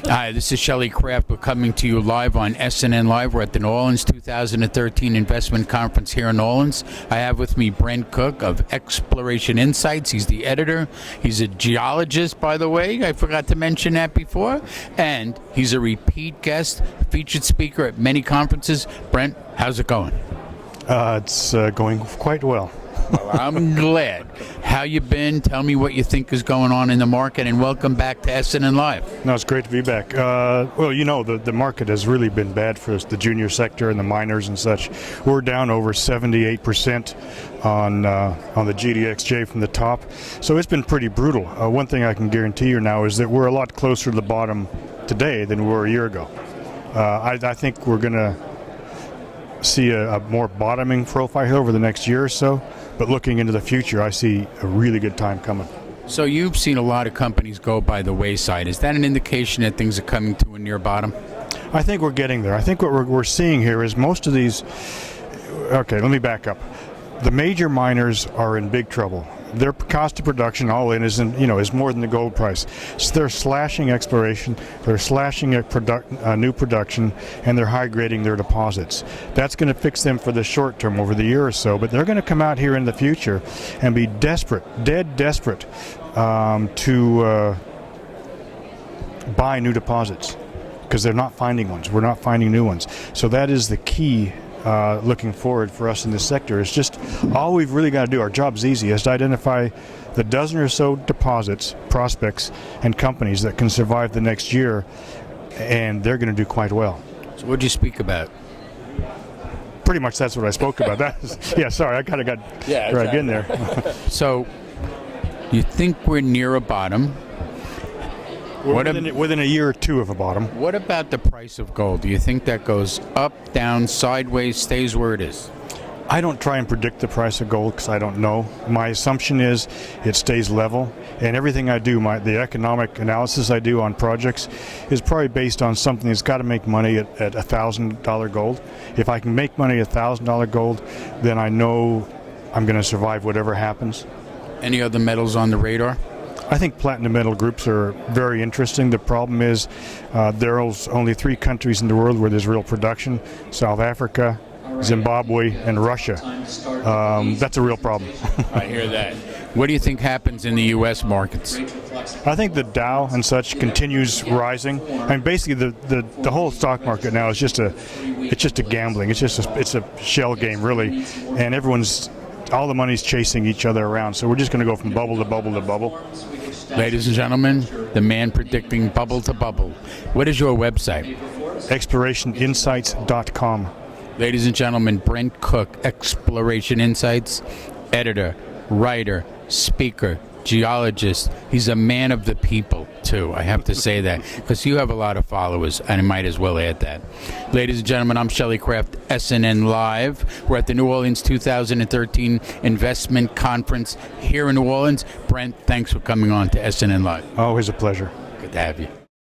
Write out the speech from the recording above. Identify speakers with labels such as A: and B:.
A: Hi, this is Shelley Kraft. We're coming to you live on SNNLive. We're at the New Orleans 2013 Investment Conference here in New Orleans. I have with me Brent Cook of Exploration Insights. He's the editor. He's a geologist, by the way. I forgot to mention that before. And he's a repeat guest, featured speaker at many conferences. Brent, how's it going?
B: It's going quite well.
A: Well, I'm glad. How you been? Tell me what you think is going on in the market, and welcome back to SNNLive.
B: No, it's great to be back. Well, you know, the market has really been bad for us, the junior sector and the miners and such. We're down over 78% on the GDXJ from the top, so it's been pretty brutal. One thing I can guarantee you now is that we're a lot closer to the bottom today than we were a year ago. I think we're going to see a more bottoming profile here over the next year or so, but looking into the future, I see a really good time coming.
A: So you've seen a lot of companies go by the wayside. Is that an indication that things are coming to a near bottom?
B: I think we're getting there. I think what we're seeing here is most of these... Okay, let me back up. The major miners are in big trouble. Their cost of production all in is more than the gold price. So they're slashing exploration, they're slashing new production, and they're high grading their deposits. That's going to fix them for the short term over the year or so, but they're going to come out here in the future and be desperate, dead desperate to buy new deposits because they're not finding ones. We're not finding new ones. So that is the key. Looking forward for us in this sector is just all we've really got to do. Our job's easy, is to identify the dozen or so deposits, prospects, and companies that can survive the next year, and they're going to do quite well.
A: So what did you speak about?
B: Pretty much that's what I spoke about. Yeah, sorry, I kind of got dragged in there.
A: So you think we're near a bottom?
B: Within a year or two of a bottom.
A: What about the price of gold? Do you think that goes up, down, sideways, stays where it is?
B: I don't try and predict the price of gold because I don't know. My assumption is it stays level, and everything I do, the economic analysis I do on projects is probably based on something that's got to make money at $1,000 gold. If I can make money at $1,000 gold, then I know I'm going to survive whatever happens.
A: Any other metals on the radar?
B: I think platinum metal groups are very interesting. The problem is there's only 3 countries in the world where there's real production: South Africa, Zimbabwe, and Russia. That's a real problem.
A: I hear that. What do you think happens in the U.S. markets?
B: I think the Dow and such continues rising. I mean, basically the whole stock market now is just a gambling. It's a shell game, really, and all the money's chasing each other around. So we're just going to go from bubble to bubble to bubble.
A: Ladies and gentlemen, the man predicting bubble to bubble. What is your website?
B: ExplorationInsights.com.
A: Ladies and gentlemen, Brent Cook, Exploration Insights, editor, writer, speaker, geologist. He's a man of the people, too. I have to say that, because you have a lot of followers, and I might as well add that. Ladies and gentlemen, I'm Shelley Kraft, SNNLive. We're at the New Orleans 2013 Investment Conference here in New Orleans. Brent, thanks for coming on to SNNLive.
B: Always a pleasure.
A: Good to have you.